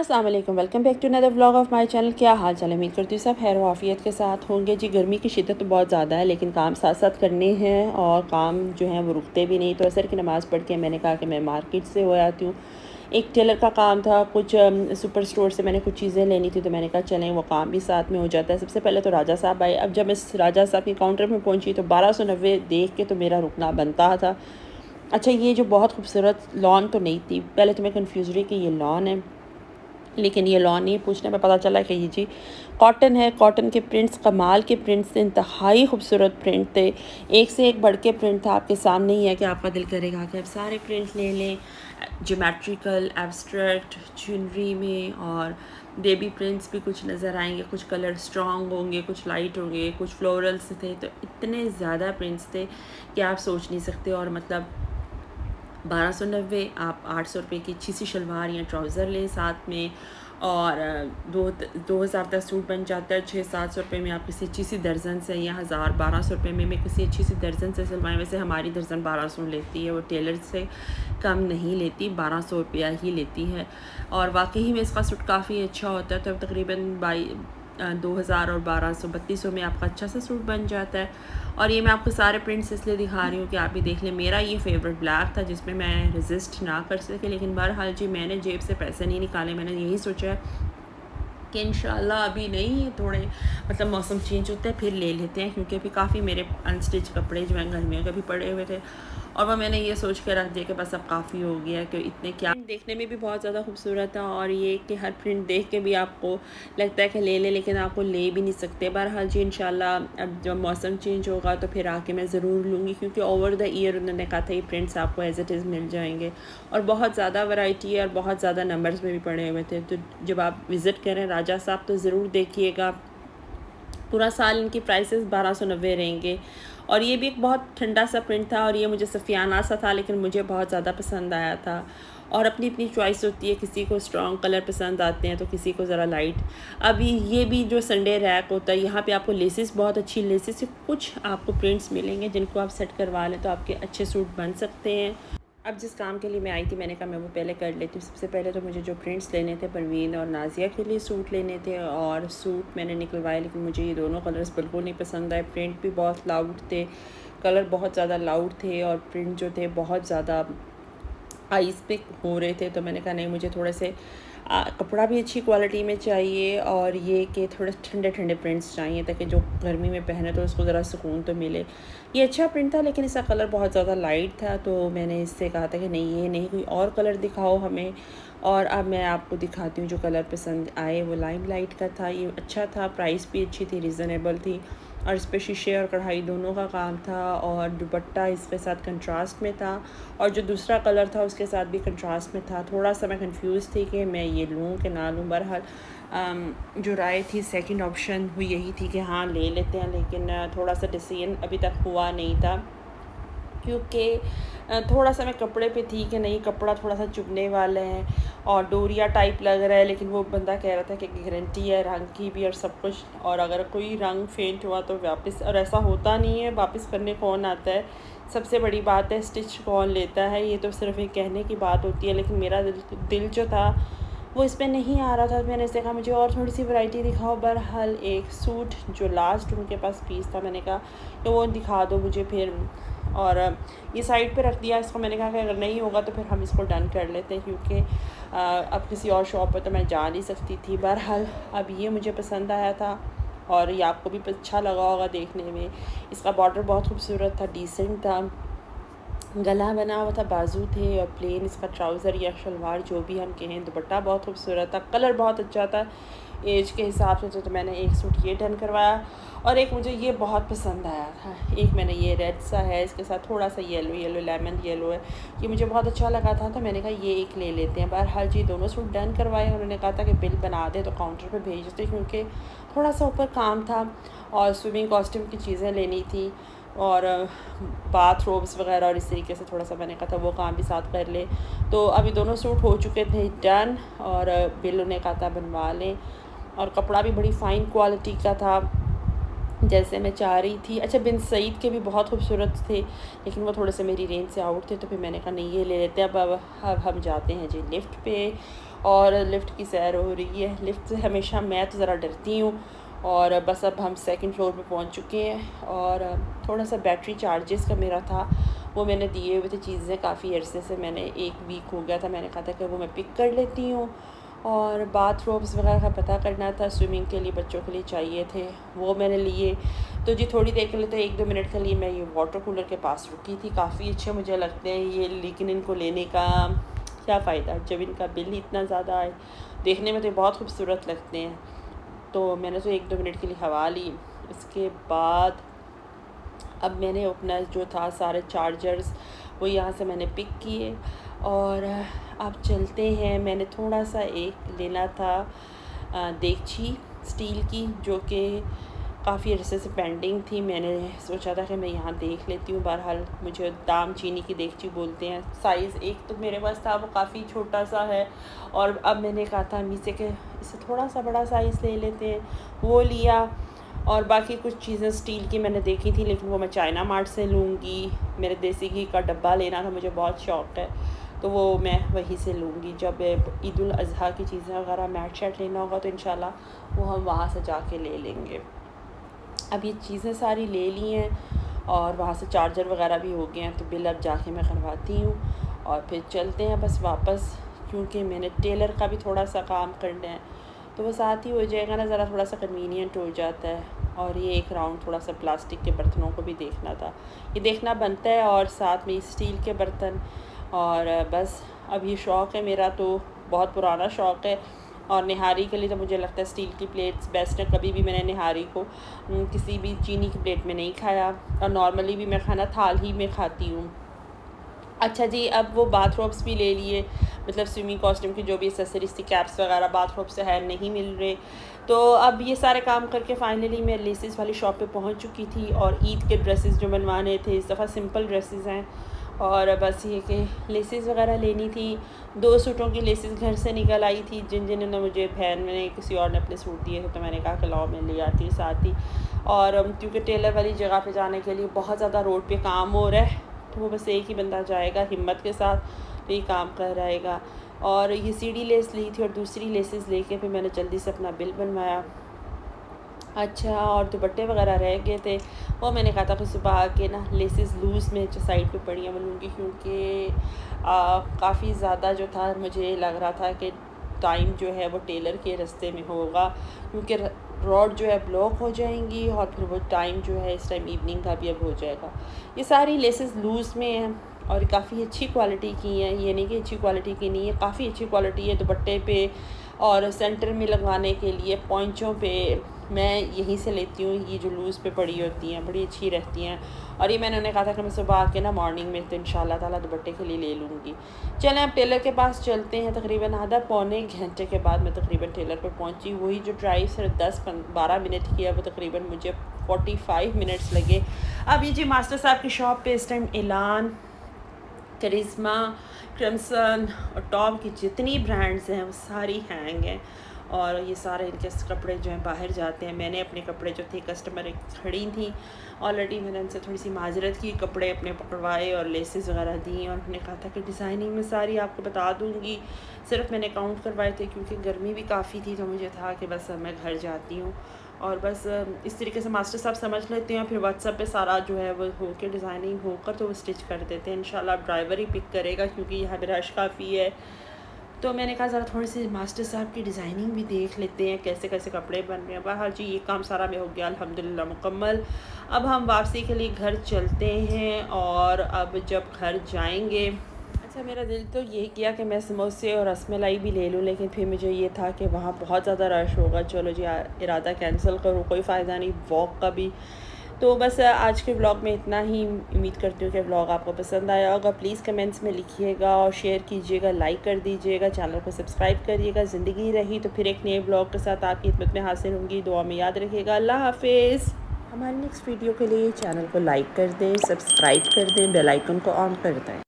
अस्सलाम वालेकुम, welcome back to another vlog of my channel. क्या हाल चाल है? उम्मीद करती हूँ सब खैर व आफियत के साथ होंगे। जी, गर्मी की शिद्दत तो बहुत ज़्यादा है, लेकिन काम साथ साथ करने हैं और काम जो है वो रुकते भी नहीं। तो असर की नमाज़ पढ़ के मैंने कहा कि मैं मार्केट से हो आती हूँ। एक टेलर का काम था, कुछ सुपर स्टोर से मैंने कुछ चीज़ें लेनी थी, तो मैंने कहा चलें वो काम भी साथ में हो जाता है। सबसे पहले तो राजा साहब आए। अब जब मैं राजा साहब के काउंटर में पहुँची तो 1290 देख के तो मेरा रुकना बनता था। अच्छा, ये जो बहुत खूबसूरत लॉन तो नहीं थी, पहले तो मैं कन्फ्यूज़ रही कि ये लॉन है, लेकिन ये लॉन नहीं। पूछने में पता चला कि ये जी कॉटन है। कॉटन के प्रिंट्स, कमाल के प्रिंट्स थे, इंतहाई खूबसूरत प्रिंट थे। एक से एक बढ़ के प्रिंट था। आपके सामने ही है कि आपका दिल करेगा कि आप सारे प्रिंट ले लें। ज्योमेट्रिकल, एब्स्ट्रैक्ट, ज्वेलरी में और बेबी प्रिंट्स भी कुछ नज़र आएंगे। कुछ कलर स्ट्रॉन्ग होंगे, कुछ लाइट होंगे, कुछ फ्लोरल्स थे। तो इतने ज़्यादा प्रिंट्स थे कि आप सोच नहीं सकते। और मतलब 1290, आप 800 रुपये की अच्छी सी शलवार या ट्राउज़र लें साथ में, और 2000 तक सूट बन जाता है। 600-700 रुपये में आप किसी अच्छी सी दर्जन से, या 1000-1200 रुपये में किसी अच्छी सी दर्जन से सिलवाएं। वैसे हमारी दर्जन 1200 लेती है, वो टेलर से कम नहीं लेती, 1200 रुपया ही लेती है। और वाकई में इसका सूट काफ़ी अच्छा होता है। तो तकरीबन 2000 और 1200, 3200 में आपका अच्छा सा सूट बन जाता है। और ये मैं आपको सारे प्रिंट्स इसलिए दिखा रही हूँ कि आप भी देख लें। मेरा ये फेवरेट ब्लैक था जिसमें मैं रेजिस्ट ना कर सके, लेकिन बहरहाल जी मैंने जेब से पैसे नहीं निकाले। मैंने यही सोचा कि इंशाल्लाह अभी नहीं, थोड़े मतलब मौसम चेंज होता है फिर ले लेते हैं, क्योंकि अभी काफ़ी मेरे अनस्टिच कपड़े जो हैं गर्मियों के भी पड़े हुए थे। और वो मैंने ये सोच कर रख दिया कि बस अब काफ़ी हो गया, कि इतने क्या। देखने में भी बहुत ज़्यादा खूबसूरत है, और ये कि हर प्रिंट देख के भी आपको लगता है कि ले लेकिन आपको ले भी नहीं सकते। बहरहाल जी इंशाल्लाह अब जब मौसम चेंज होगा तो फिर आके मैं ज़रूर लूँगी, क्योंकि ओवर द ईयर उन्होंने कहा था ये प्रिंट्स आपको एज़ इट इज़ मिल जाएंगे। और बहुत ज़्यादा वैरायटी है और बहुत ज़्यादा नंबर्स में भी पड़े हुए थे। तो जब आप विज़िट करें राजा साहब तो ज़रूर देखिएगा। पूरा साल इनकी प्राइसेस 1290 रहेंगे। और ये भी एक बहुत ठंडा सा प्रिंट था, और ये मुझे सफ़ियाना सा था, लेकिन मुझे बहुत ज़्यादा पसंद आया था। और अपनी अपनी चॉइस होती है, किसी को स्ट्रॉन्ग कलर पसंद आते हैं तो किसी को ज़रा लाइट। अभी ये भी जो संडे रैक होता है, यहाँ पे आपको लेसेस, बहुत अच्छी लेसेस से कुछ आपको प्रिंट्स मिलेंगे जिनको आप सेट करवा लें तो आपके अच्छे सूट बन सकते हैं। अब जिस काम के लिए मैं आई थी, मैंने कहा मैं वो पहले कर लेती हूँ। सबसे पहले तो मुझे जो प्रिंट्स लेने थे, परवीन और नाजिया के लिए सूट लेने थे, और सूट मैंने निकलवाए, लेकिन मुझे ये दोनों कलर्स बिल्कुल नहीं पसंद आए। प्रिंट भी बहुत लाउड थे, कलर बहुत ज़्यादा लाउड थे, और प्रिंट जो थे बहुत ज़्यादा आइस पे हो रहे थे। तो मैंने कहा नहीं, मुझे थोड़े से कपड़ा भी अच्छी क्वालिटी में चाहिए, और ये कि थोड़े ठंडे ठंडे प्रिंट्स चाहिए ताकि जो गर्मी में पहने तो उसको ज़रा सुकून तो मिले। ये अच्छा प्रिंट था, लेकिन इसका कलर बहुत ज़्यादा लाइट था। तो मैंने इससे कहा था कि नहीं, ये नहीं, कोई और कलर दिखाओ हमें। और अब मैं आपको दिखाती हूँ जो कलर पसंद आए। वो लाइम लाइट का था, ये अच्छा था, प्राइस भी अच्छी थी, रीज़नेबल थी, और इस पर शीशे और कढ़ाई दोनों का काम था। और दुपट्टा इसके साथ कंट्रास्ट में था, और जो दूसरा कलर था उसके साथ भी कंट्रास्ट में था। थोड़ा सा मैं कंफ्यूज थी कि मैं ये लूँ कि ना लूँ। बहरहाल जो राय थी, सेकंड ऑप्शन हुई यही थी कि हाँ ले लेते हैं, लेकिन थोड़ा सा डिसीजन अभी तक हुआ नहीं था, क्योंकि थोड़ा सा मैं कपड़े पे थी कि नहीं, कपड़ा थोड़ा सा चुभने वाला है और डोरिया टाइप लग रहा है। लेकिन वो बंदा कह रहा था कि गारंटी है रंग की भी और सब कुछ, और अगर कोई रंग फेंट हुआ तो वापस, और ऐसा होता नहीं है, वापस करने कौन आता है। सबसे बड़ी बात है स्टिच कौन लेता है, ये तो सिर्फ एक कहने की बात होती है। लेकिन मेरा दिल जो था वो इस पर नहीं आ रहा था। मैंने इससे कहा मुझे और थोड़ी सी वैरायटी दिखाओ। बहरहाल एक सूट जो लास्ट उनके पास पीस था, मैंने कहा कि वो दिखा दो मुझे फिर, और ये साइड पे रख दिया इसको। मैंने कहा कि अगर नहीं होगा तो फिर हम इसको डन कर लेते हैं, क्योंकि अब किसी और शॉप पर तो मैं जा नहीं सकती थी। बहरहाल अब ये मुझे पसंद आया था, और ये आपको भी अच्छा लगा होगा देखने में। इसका बॉर्डर बहुत खूबसूरत था, डिसेंट था, गला बना हुआ था, बाजू थे, और प्लेन इसका ट्राउज़र या शलवार जो भी हम कहें। दुपट्टा बहुत खूबसूरत था, कलर बहुत अच्छा था एज के हिसाब से। तो मैंने एक सूट ये डन करवाया, और एक मुझे ये बहुत पसंद आया था। एक मैंने ये रेड सा है, इसके साथ थोड़ा सा येलो येलो, लेमन येलो है, ये मुझे बहुत अच्छा लगा था। तो मैंने कहा ये एक ले लेते हैं। बहरहाल जी दोनों सूट डन करवाए। उन्होंने कहा था कि बिल बना दे तो काउंटर पे भेज देते, क्योंकि थोड़ा सा ऊपर काम था, और स्विमिंग कॉस्ट्यूम की चीज़ें लेनी थी, और बाथ रोब्स वगैरह, और इस तरीके से थोड़ा सा मैंने कहा था वो काम भी साथ कर ले। तो अभी दोनों सूट हो चुके थे डन, और बिल उन्हें कहा था बनवा लें। और कपड़ा भी बड़ी फ़ाइन क्वालिटी का था जैसे मैं चाह रही थी। अच्छा, बिन सईद के भी बहुत खूबसूरत थे, लेकिन वो थोड़े से मेरी रेंज से आउट थे, तो फिर मैंने कहा नहीं ये ले लेते हैं। अब हम जाते हैं जी लिफ्ट पे, और लिफ्ट की सैर हो रही है। लिफ्ट से हमेशा मैं तो ज़रा डरती हूँ। और बस अब हम सेकंड फ्लोर पे पहुँच चुके हैं। और थोड़ा सा बैटरी चार्जेस का मेरा था, वो मैंने दिए हुए थे चीज़ें काफ़ी अरसे से, मैंने 1 वीक हो गया था, मैंने कहा था कि वो मैं पिक कर लेती हूँ। और बाथरोब्स वगैरह का पता करना था, स्विमिंग के लिए बच्चों के लिए चाहिए थे, वो मैंने लिए। तो जी थोड़ी देर के लिए, तो 1-2 मिनट के लिए मैं ये वाटर कूलर के पास रुकी थी। काफ़ी अच्छे मुझे लगते हैं ये, लेकिन इनको लेने का क्या फ़ायदा जब इनका बिल ही इतना ज़्यादा है। देखने में तो बहुत खूबसूरत लगते हैं। तो मैंने तो 1-2 मिनट के लिए हवा ली। इसके बाद अब मैंने अपना जो था सारे चार्जर्स वो यहाँ से मैंने पिक किए और अब चलते हैं। मैंने थोड़ा सा एक लेना था देगची स्टील की, जो कि काफ़ी अरसे से पेंडिंग थी। मैंने सोचा था कि मैं यहाँ देख लेती हूँ। बहरहाल मुझे दाम चीनी की देगची बोलते हैं। साइज़ एक तो मेरे पास था, वो काफ़ी छोटा सा है, और अब मैंने कहा था अम्मी से कि इससे थोड़ा सा बड़ा साइज़ ले लेते हैं, वो लिया। और बाकी कुछ चीज़ें स्टील की मैंने देखी थी, लेकिन वो मैं चाइना मार्ट से लूँगी। मेरे देसी घी का डब्बा लेना था, मुझे बहुत शौक़ है, तो वो मैं वहीं से लूँगी। जब ईद उल अज़हा की चीज़ें वगैरह मैट शैट लेना होगा तो इंशाल्लाह वो हम वहाँ से जाके ले लेंगे। अब ये चीज़ें सारी ले ली हैं और वहाँ से चार्जर वगैरह भी हो गए हैं, तो बिल अब जाके मैं करवाती हूँ और फिर चलते हैं बस वापस, क्योंकि मैंने टेलर का भी थोड़ा सा काम करना है, तो वो साथ ही हो जाएगा ना, ज़रा थोड़ा सा कन्वीनियंट हो जाता है। और ये एक राउंड थोड़ा सा प्लास्टिक के बर्तनों को भी देखना था, ये देखना बनता है, और साथ में स्टील के बर्तन। और बस अब ये शौक़ है मेरा, तो बहुत पुराना शौक़ है। और निहारी के लिए तो मुझे लगता है स्टील की प्लेट्स बेस्ट है। कभी भी मैंने निहारी को किसी भी चीनी की प्लेट में नहीं खाया, और नॉर्मली भी मैं खाना थाल ही में खाती हूँ। अच्छा जी, अब वो बाथरोब्स भी ले लिए, मतलब स्विमिंग कॉस्ट्यूम की जो भी एक्सेसरीज़ थी, कैप्स वगैरह बाथरोब से है नहीं मिल रहे। तो अब ये सारे काम करके फ़ाइनली मैं लेसेस वाली शॉप पे पहुंच चुकी थी, और ईद के ड्रेसेस जो बनवाने थे, इस दफ़ा सिंपल ड्रेसेस हैं, और बस ये कि लेसेस वगैरह लेनी थी। 2 सूटों की लेसेस घर से निकल आई थी, जिन्होंने मुझे बहन ने किसी और ने अपने सूट दिए थे, तो मैंने कहा कि लाओ मैं ले आती हूँ साथ ही। और क्योंकि टेलर वाली जगह पे जाने के लिए बहुत ज़्यादा रोड पे काम हो रहा है, तो वो बस एक ही बंदा जाएगा हिम्मत के साथ, तो ये काम कर रहेगा। और ये सीढ़ी लेस ली थी, और दूसरी लेसेस लेके फिर मैंने जल्दी से अपना बिल बनवाया। अच्छा, और दुपट्टे वगैरह रह गए थे, वो मैंने कहा था कि सुबह आके ना लेसेस लूज़ में जो साइड पे पड़ी हैं वो लूँगी, क्योंकि काफ़ी ज़्यादा जो था मुझे लग रहा था कि टाइम जो है वो टेलर के रास्ते में होगा, क्योंकि रोड जो है ब्लॉक हो जाएंगी, और फिर वो टाइम जो है इस टाइम इवनिंग का भी अब हो जाएगा। ये सारी लेसेस लूज़ में हैं और काफ़ी अच्छी क्वालिटी की हैं, ये नहीं कि अच्छी क्वालिटी की नहीं है, काफ़ी अच्छी क्वालिटी है। दुपट्टे पे और सेंटर में लगवाने के लिए पॉइंचों पे मैं यहीं से लेती हूँ, ये जो लूज़ पे पड़ी होती हैं बड़ी अच्छी रहती हैं। और ये मैंने उन्हें कहा था कि मैं सुबह आके ना मॉर्निंग में तो इंशाल्लाह ताला दुपट्टे के लिए ले लूँगी। चलें अब टेलर के पास चलते हैं। तकरीबन आधा पौने घंटे के बाद मैं तकरीबन टेलर पर पहुँची। वही जो ड्राइव सिर्फ 10-12 मिनट की है, वो तकरीबन मुझे 45 मिनट्स लगे। अब ये जी मास्टर साहब की शॉप पे इस टाइम एलान, करिश्मा, क्रिम्सन और टॉम की जितनी ब्रांड्स हैं वो सारी हैंग हैं, और ये सारे इनके कपड़े जो हैं बाहर जाते हैं। मैंने अपने कपड़े जो थे, कस्टमर खड़ी थी ऑलरेडी, मैंने उनसे थोड़ी सी माजरत की, कपड़े अपने पकड़वाए और लेसेस वगैरह दी, और उन्होंने कहा था कि डिज़ाइनिंग में सारी आपको बता दूँगी। सिर्फ मैंने काउंट करवाए थे क्योंकि गर्मी भी काफ़ी थी, तो मुझे था कि बस मैं घर जाती हूँ, और बस इस तरीके से मास्टर साहब समझ लेते हैं। फिर व्हाट्सएप पे सारा जो है वो हो के डिज़ाइनिंग होकर तो वो स्टिच कर देते हैं। इंशाल्लाह ड्राइवर ही पिक करेगा, क्योंकि यहाँ पे रश काफ़ी है। तो मैंने कहा ज़रा थोड़ी सी मास्टर साहब की डिज़ाइनिंग भी देख लेते हैं, कैसे कैसे कपड़े बन रहे हैं। बहरहाल जी ये काम सारा में हो गया अल्हम्दुलिल्लाह मुकम्मल। अब हम वापसी के लिए घर चलते हैं, और अब जब घर जाएंगे, अच्छा मेरा दिल तो यही किया कि मैं समोसे और रसमलाई भी ले लूँ, लेकिन फिर मुझे ये था कि वहाँ बहुत ज़्यादा रश होगा। चलो जी इरादा कैंसिल करो, कोई फ़ायदा नहीं वॉक का भी। तो बस आज के व्लॉग में इतना ही। उम्मीद करती हूँ कि व्लॉग आपको पसंद आया होगा। प्लीज़ कमेंट्स में लिखिएगा और शेयर कीजिएगा, लाइक कर दीजिएगा, चैनल को सब्सक्राइब करिएगा। ज़िंदगी रही तो फिर एक नए व्लॉग के साथ आपकी खिदमत में हाजिर होंगी। दुआ में याद रखिएगा। अल्लाह हाफिज़। हमारी नेक्स्ट वीडियो के लिए चैनल को लाइक कर दें, सब्सक्राइब कर दें, बेल आइकन को ऑन कर दें।